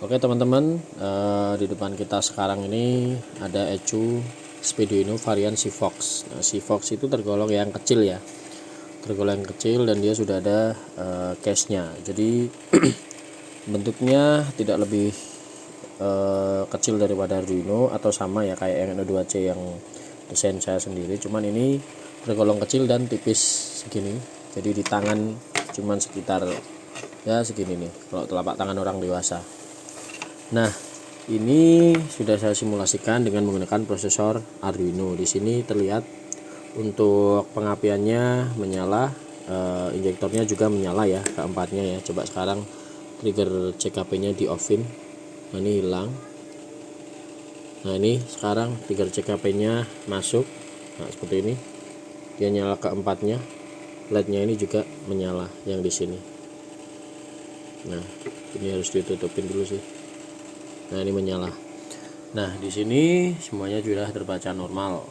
Oke teman-teman, di depan kita sekarang ini ada ECU Speeduino varian Sivox. Nah, Sivox itu tergolong yang kecil ya, tergolong yang kecil dan dia sudah ada case-nya. Jadi bentuknya tidak lebih kecil daripada Arduino atau sama ya kayak yang Eno2C yang desain saya sendiri. Cuman ini tergolong kecil dan tipis segini. Jadi di tangan cuman sekitar ya segini nih, kalau telapak tangan orang dewasa. Nah, ini sudah saya simulasikan dengan menggunakan prosesor Arduino. Di sini terlihat untuk pengapiannya menyala, injektornya juga menyala ya, keempatnya ya. Coba sekarang trigger CKP-nya di off-in. Nah, ini hilang. Nah, ini sekarang trigger CKP-nya masuk. Nah, seperti ini. Dia nyala keempatnya. LED-nya ini juga menyala yang di sini. Nah, ini harus ditutupin dulu sih. Nah, ini menyala. Nah, di sini semuanya sudah terbaca normal.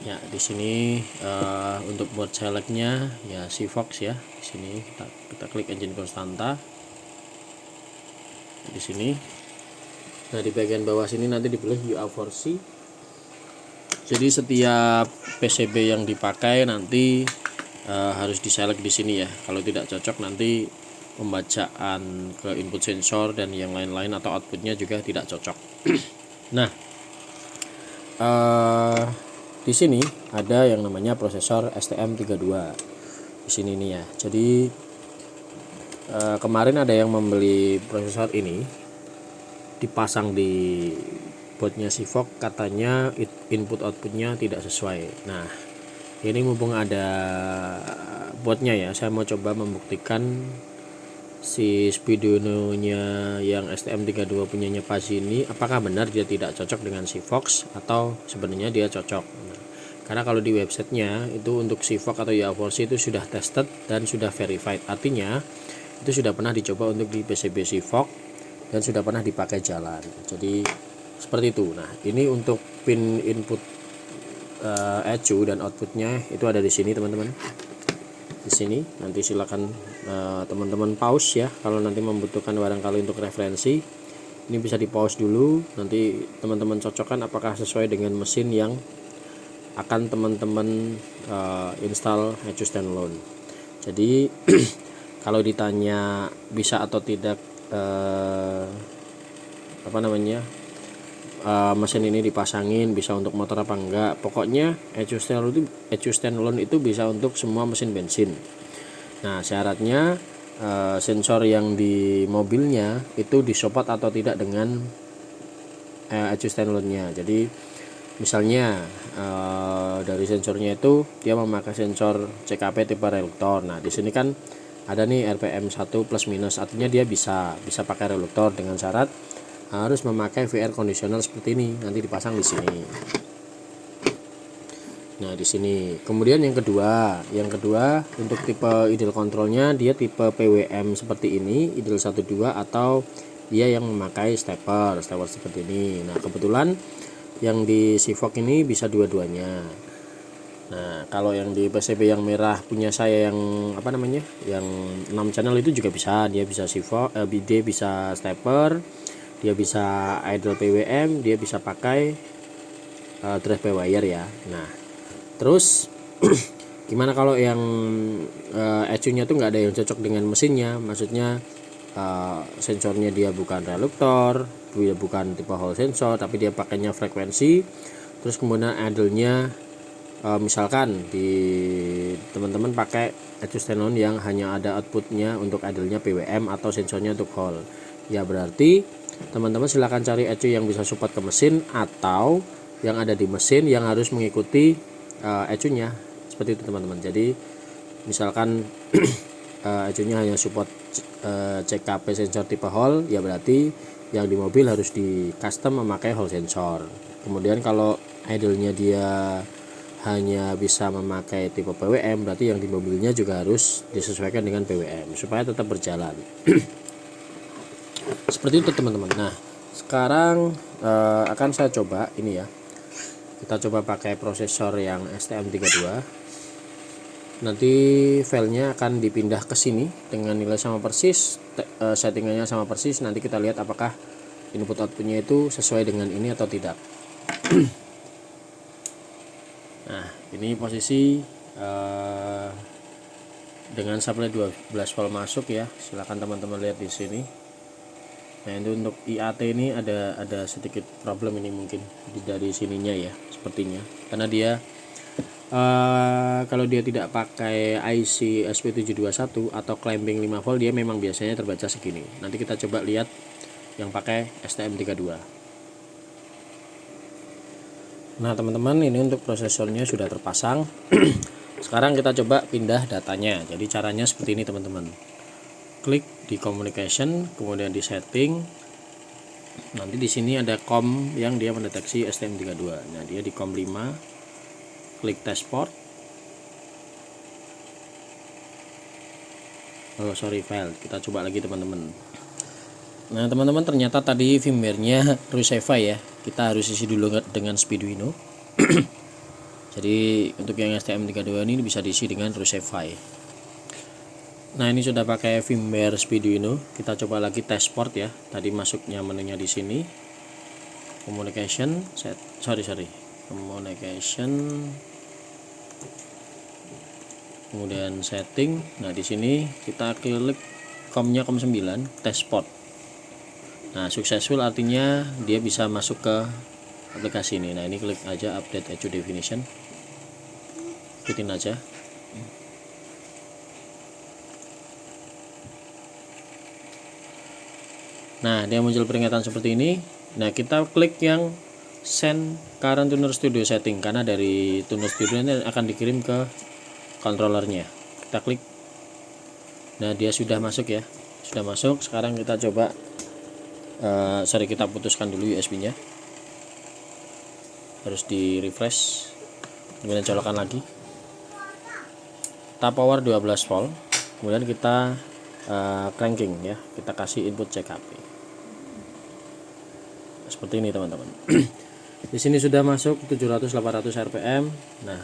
Ya, di sini untuk board selectnya ya Sivox ya. Di sini kita klik engine konstanta. Di sini. Nah, di bagian bawah sini nanti dipilih UA4C. Jadi setiap PCB yang dipakai nanti harus diselect di sini ya. Kalau tidak cocok nanti pembacaan ke input sensor dan yang lain-lain atau outputnya juga tidak cocok. Nah, di sini ada yang namanya prosesor STM32 di sini nih ya. Jadi kemarin ada yang membeli prosesor ini dipasang di boardnya Sivox, katanya input outputnya tidak sesuai. Nah, ini mumpung ada boardnya ya, saya mau coba membuktikan si Speeduino-nya yang STM32 punyanya Pasi ini apakah benar dia tidak cocok dengan Sivox atau sebenarnya dia cocok. Karena kalau di websitenya itu untuk Sivox atau UA4C itu sudah tested dan sudah verified, artinya itu sudah pernah dicoba untuk di PCB Sivox dan sudah pernah dipakai jalan. Jadi seperti itu. Nah, ini untuk pin input ECU dan outputnya itu ada di sini teman-teman. Di sini nanti silakan teman-teman pause ya kalau nanti membutuhkan barangkali untuk referensi. Ini bisa di pause dulu, nanti teman-teman cocokkan apakah sesuai dengan mesin yang akan teman-teman install ECU standalone. Jadi kalau ditanya bisa atau tidak mesin ini dipasangin, bisa untuk motor apa enggak, pokoknya ECU standalone itu bisa untuk semua mesin bensin. Nah, syaratnya sensor yang di mobilnya itu disopot atau tidak dengan ECU standalone-nya. Jadi misalnya dari sensornya itu dia memakai sensor CKP tipe reluktor. Nah, di sini kan ada nih RPM 1 plus minus, artinya dia bisa pakai reluktor dengan syarat harus memakai VR conditioner seperti ini, nanti dipasang di sini. Nah, di sini. Kemudian yang kedua untuk tipe idle controlnya dia tipe PWM seperti ini, idle 1 2, atau dia yang memakai stepper seperti ini. Nah, kebetulan yang di Sivox ini bisa dua-duanya. Nah, kalau yang di PCB yang merah punya saya yang yang 6 channel itu juga bisa, dia bisa Sivox, dia bisa stepper, dia bisa idle PWM, dia bisa pakai drive by wire ya. Nah, terus gimana kalau yang ECU-nya tuh nggak ada yang cocok dengan mesinnya, maksudnya sensornya dia bukan reluktor, dia bukan tipe Hall sensor, tapi dia pakainya frekuensi, terus kemudian idle-nya misalkan di teman-teman pakai ECU standalone yang hanya ada outputnya untuk idle-nya PWM atau sensornya untuk Hall, ya berarti teman-teman silahkan cari ECU yang bisa support ke mesin atau yang ada di mesin yang harus mengikuti ECU-nya seperti itu teman-teman. Jadi misalkan ECU-nya hanya support CKP sensor tipe Hall, ya berarti yang di mobil harus di custom memakai Hall sensor. Kemudian kalau idle-nya dia hanya bisa memakai tipe PWM, berarti yang di mobilnya juga harus disesuaikan dengan PWM supaya tetap berjalan. Seperti itu teman-teman. Nah, sekarang akan saya coba ini ya. Kita coba pakai prosesor yang STM32. nanti filenya akan dipindah ke sini dengan nilai sama persis, settingannya sama persis. Nanti kita lihat apakah input outputnya itu sesuai dengan ini atau tidak. Nah, ini posisi dengan supply 12 volt masuk ya. Silahkan teman-teman lihat di sini. Nah, itu untuk IAT ini ada sedikit problem ini mungkin dari sininya ya, sepertinya. Karena dia kalau dia tidak pakai IC SP721 atau clamping 5 volt, dia memang biasanya terbaca segini. Nanti kita coba lihat yang pakai STM32. Nah, teman-teman, ini untuk prosesornya sudah terpasang. Sekarang kita coba pindah datanya. Jadi caranya seperti ini, teman-teman. Klik di communication, kemudian di setting. Nanti di sini ada COM yang dia mendeteksi STM32. Nah, dia di COM 5. Klik test port. Oh, sorry, file. Kita coba lagi, teman-teman. Nah, teman-teman, ternyata tadi firmware-nya Ruseva ya. Kita harus isi dulu dengan Speeduino. Jadi untuk yang STM32 ini bisa diisi dengan Ruseva. Nah, ini sudah pakai firmware Speeduino. Kita coba lagi test port ya. Tadi masuknya menunya di sini. Communication, communication. Kemudian setting. Nah, di sini kita klik COM-nya COM 9, test port. Nah, successful artinya dia bisa masuk ke aplikasi ini. Nah, ini klik aja update ECU definition. Ikutin aja. Nah, dia muncul peringatan seperti ini. Nah, kita klik yang send current tuner studio setting, karena dari tuner studio ini akan dikirim ke controllernya. Kita klik. Nah, dia sudah masuk ya. Sudah masuk. Sekarang kita coba kita putuskan dulu USB-nya. Harus di refresh. Kemudian colokan lagi. Kita power 12 volt. Kemudian kita cranking ya. Kita kasih input CKP. Seperti ini, teman-teman. Di sini sudah masuk 700-800 rpm. Nah,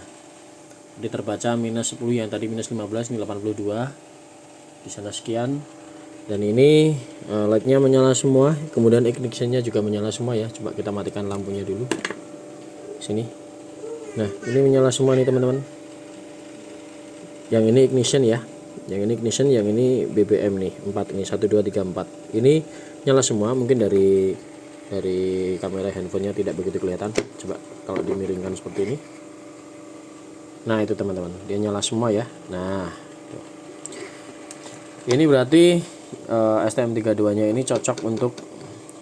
terbaca minus 10, yang tadi minus 15, ini 82. Di sana sekian. Dan ini lightnya menyala semua. Kemudian ignitionnya juga menyala semua ya. Coba kita matikan lampunya dulu. Sini. Nah, ini menyala semua nih, teman-teman. Yang ini ignition ya. Yang ini ignition, yang ini BBM nih. 4 ini 1 2 3 4. Ini nyala semua. Mungkin dari kamera handphonenya tidak begitu kelihatan. Coba kalau dimiringkan seperti ini. Nah, itu, teman-teman, dia nyala semua ya. Nah, ini berarti STM32 nya ini cocok untuk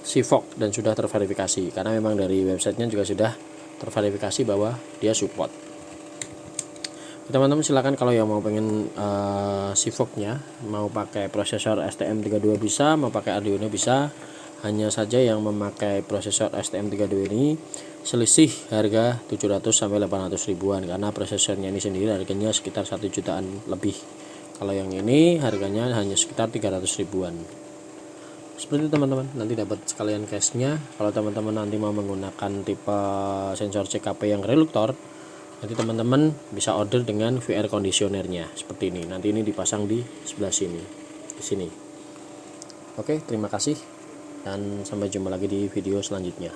Sigfox dan sudah terverifikasi, karena memang dari websitenya juga sudah terverifikasi bahwa dia support. Teman-teman, silakan kalau yang mau pengen Sigfox nya mau pakai prosesor STM32 bisa, mau pakai Arduino bisa. Hanya saja yang memakai prosesor STM32 ini selisih harga 700 sampai 800 ribuan, karena prosesornya ini sendiri harganya sekitar 1 jutaan lebih. Kalau yang ini harganya hanya sekitar 300 ribuan. Seperti itu, teman-teman. Nanti dapat sekalian case-nya. Kalau teman-teman nanti mau menggunakan tipe sensor CKP yang reluktor, nanti teman-teman bisa order dengan VR conditionernya seperti ini. Nanti ini dipasang di sebelah sini, di sini. Oke, terima kasih dan sampai jumpa lagi di video selanjutnya.